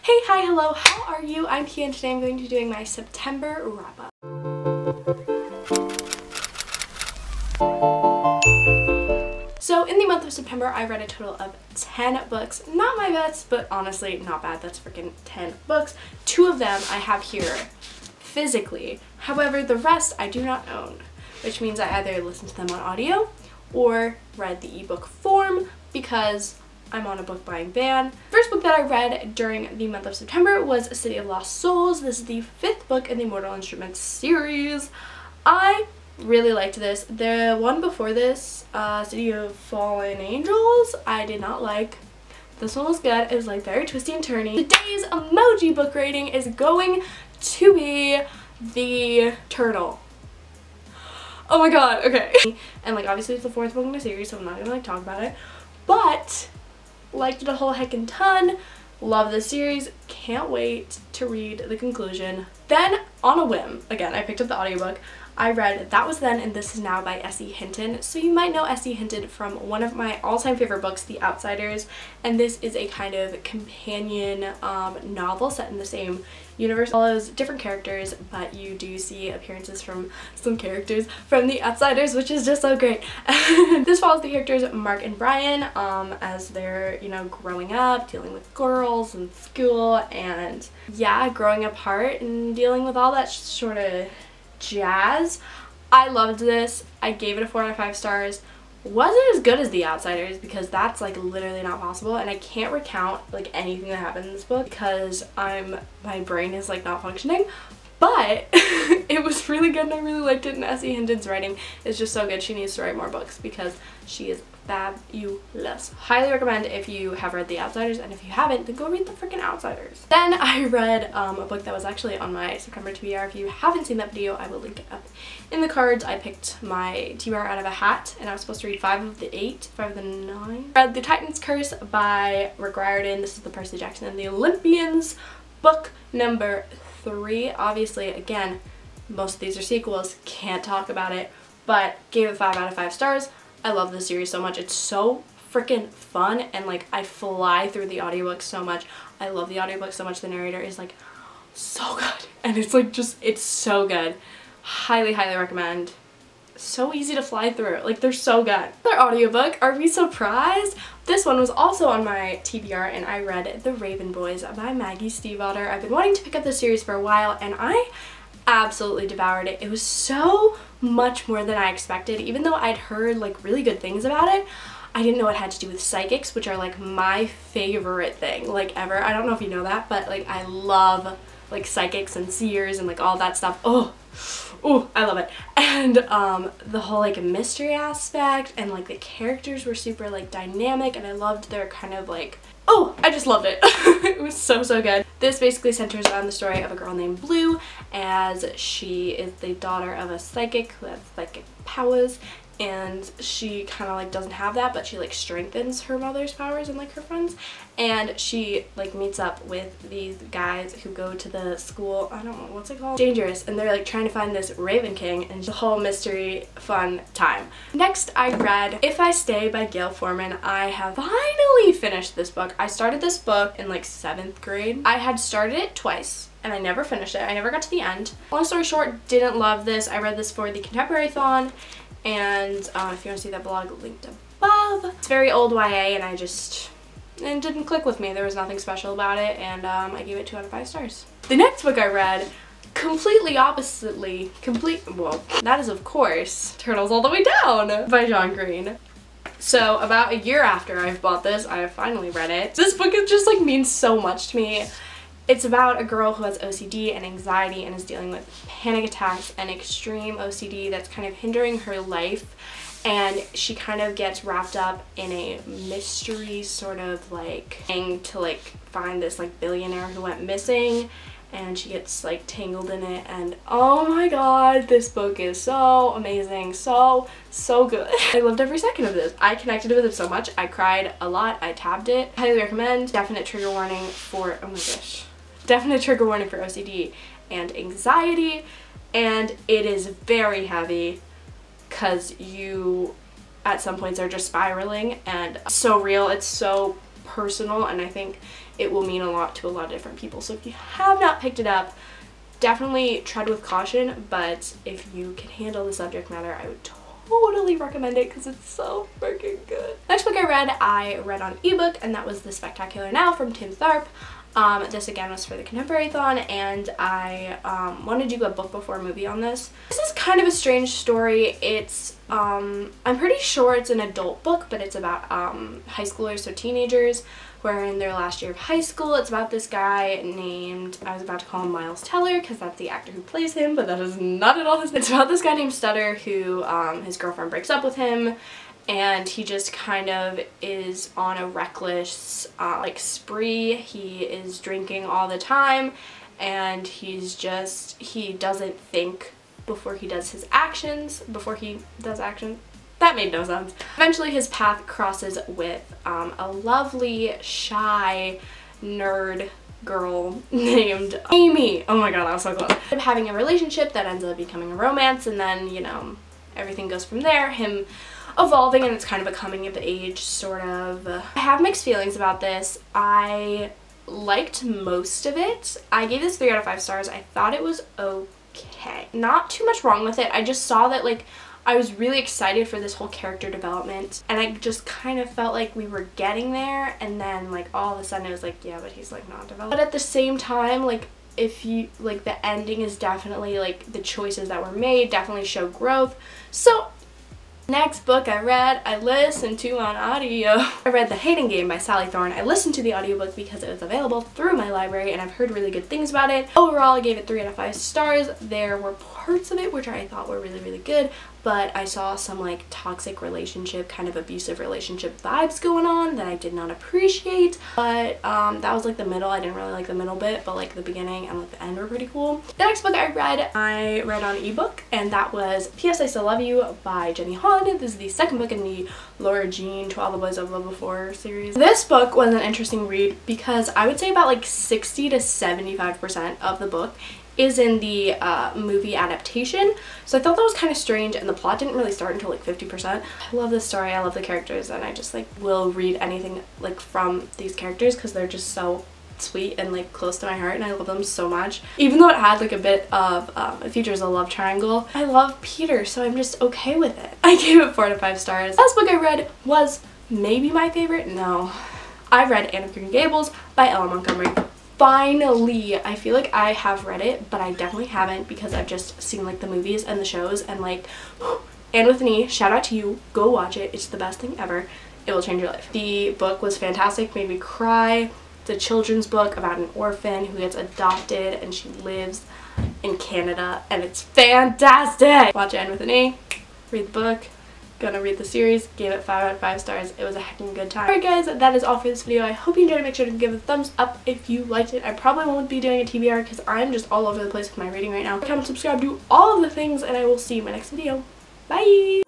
Hey, hi, hello, how are you? I'm Pia and today I'm going to be doing my September wrap-up. So in the month of September, I read a total of 10 books. Not my best, but honestly, not bad. That's freaking 10 books. 2 of them I have here physically. However, the rest I do not own, which means I either listened to them on audio or read the ebook form because I'm on a book buying ban. First book that I read during the month of September was A City of Lost Souls. This is the 5th book in the Mortal Instruments series. I really liked this. The one before this, City of Fallen Angels, I did not like. This one was good. It was like very twisty and turny. Today's emoji book rating is going to be the turtle. Oh my god, okay. And like obviously it's the 4th book in the series, so I'm not gonna like talk about it. But liked it a whole heckin' ton. Love this series. Can't wait to read the conclusion. Then, on a whim, again, I picked up the audiobook. I read That Was Then and This Is Now by S.E. Hinton. So you might know S.E. Hinton from one of my all-time favorite books, The Outsiders. And this is a kind of companion novel set in the same universe. It follows different characters, but you do see appearances from some characters from The Outsiders, which is just so great. This follows the characters Mark and Brian as they're, you know, growing up, dealing with girls and school, and yeah, growing apart and dealing with all that sort of jazz. I loved this. I gave it a 4 out of 5 stars. Wasn't as good as The Outsiders because that's like literally not possible, and I can't recount like anything that happened in this book because my brain is like not functioning, but it was really good and I really liked it, and S.E. Hinton's writing is just so good. She needs to write more books because she is fabulous. Highly recommend if you have read The Outsiders, and if you haven't, then go read The freaking Outsiders. Then I read a book that was actually on my September TBR. If you haven't seen that video, I will link it up in the cards. I picked my TBR out of a hat, and I was supposed to read 5 of the 9. I read The Titan's Curse by Rick Riordan. This is the Percy Jackson and the Olympians, book number 3. Obviously, again, most of these are sequels, can't talk about it, but gave it 5 out of 5 stars. I love this series so much. It's so freaking fun, and like I fly through the audiobook so much. I love the audiobook so much. The narrator is like so good, and it's like just, it's so good. Highly recommend. So easy to fly through. Like, they're so good. Another audiobook, are we surprised? This one was also on my TBR, and I read The Raven Boys by Maggie Stiefvater. I've been wanting to pick up this series for a while, and I absolutely devoured it. It was so much more than I expected. Even though I'd heard like really good things about it, I didn't know it had to do with psychics, which are like my favorite thing like ever. I don't know if you know that, but like I love like psychics and seers and like all that stuff. Oh, I love it. And the whole like mystery aspect, and like the characters were super like dynamic, and I loved their kind of like, oh, I just loved it. It was so good. This basically centers around the story of a girl named Blue, as she is the daughter of a psychic who has psychic powers, and she kind of like doesn't have that, but she like strengthens her mother's powers and like her friends, and she like meets up with these guys who go to the school, I don't know, what's it called? Dangerous, and they're like trying to find this Raven King, and the whole mystery fun time. Next, I read If I Stay by Gail Forman. I have finally finished this book. I started this book in like 7th grade. I had started it twice, and I never finished it. I never got to the end. Long story short, didn't love this. I read this for the Contemporary-thon, and if you want to see that blog, linked above. It's very old YA, and it didn't click with me. There was nothing special about it, and I gave it 2 out of 5 stars. The next book I read, completely oppositely, well, that is of course Turtles All the Way Down by John Green. So about a year after I've bought this, I have finally read it. This book just like means so much to me. It's about a girl who has OCD and anxiety and is dealing with panic attacks and extreme OCD that's kind of hindering her life, and she kind of gets wrapped up in a mystery sort of like thing to like find this like billionaire who went missing, and she gets like tangled in it, and oh my god, this book is so amazing, so good. I loved every second of this. I connected with it so much. I cried a lot. I tabbed it. Highly recommend. Definite trigger warning for, oh my gosh, definite trigger warning for OCD and anxiety, and it is very heavy because you at some points are just spiraling, and so real. It's so personal, and I think it will mean a lot to a lot of different people. So if you have not picked it up, definitely tread with caution, but if you can handle the subject matter, I would totally recommend it because it's so freaking good. Next book I read on ebook, and that was The Spectacular Now from Tim Tharp. This again was for the Contemporary-thon, and I wanted to do a book before movie on this. This is kind of a strange story. It's, I'm pretty sure it's an adult book, but it's about high schoolers, so teenagers who are in their last year of high school. It's about this guy named, I was about to call him Miles Teller because that's the actor who plays him, but that is not at all his name. It's about this guy named Stutter who, his girlfriend breaks up with him, and he just kind of is on a reckless like spree. He is drinking all the time, and he doesn't think before he does his actions, That made no sense. Eventually his path crosses with a lovely, shy, nerd girl named Amy. Oh my god, that was so close. Having a relationship that ends up becoming a romance, and then, you know, everything goes from there. Him evolving, and it's kind of a coming of age sort of. I have mixed feelings about this. I liked most of it. I gave this 3 out of 5 stars. I thought it was okay. Not too much wrong with it. I just saw that, like, I was really excited for this whole character development, and I just kind of felt like we were getting there, and then, like, all of a sudden it was like, yeah, but he's, like, not developed. But at the same time, like, if you, like, the ending is definitely, like, the choices that were made definitely show growth. So next book I listened to on audio. I read The Hating Game by Sally Thorne. I listened to the audiobook because it was available through my library, and I've heard really good things about it. Overall, I gave it 3 out of 5 stars. There were parts of it which I thought were really, really good, but I saw some, like, toxic relationship, kind of abusive relationship vibes going on that I did not appreciate. But that was, like, the middle. I didn't really like the middle bit, but, like, the beginning and, like, the end were pretty cool. The next book I read on ebook, and that was P.S. I Still Love You by Jenny Han. This is the second book in the Laura Jean To All the Boys I've Loved Before series. This book was an interesting read because I would say about, like, 60 to 75% of the book is in the movie adaptation, so I thought that was kind of strange, and the plot didn't really start until like 50%. I love this story, I love the characters, and I just, like, will read anything, like, from these characters because they're just so sweet and, like, close to my heart, and I love them so much. Even though it had, like, a bit of it features a love triangle, I love Peter, so I'm just okay with it. I gave it 4 out of 5 stars. Last book I read was maybe my favorite. No, I read Anne of Green Gables by Ella Montgomery. Finally, I feel like I have read it, but I definitely haven't because I've just seen, like, the movies and the shows, and, like, Anne with an E, shout out to you, go watch it, it's the best thing ever, it will change your life. The book was fantastic, made me cry. It's a children's book about an orphan who gets adopted, and she lives in Canada, and it's fantastic! Watch Anne with an E, read the book. Gonna read the series, gave it 5 out of 5 stars. It was a heckin' good time. Alright guys, that is all for this video. I hope you enjoyed it. Make sure to give it a thumbs up if you liked it. I probably won't be doing a TBR because I'm just all over the place with my reading right now. Comment, subscribe, do all of the things, and I will see you in my next video. Bye!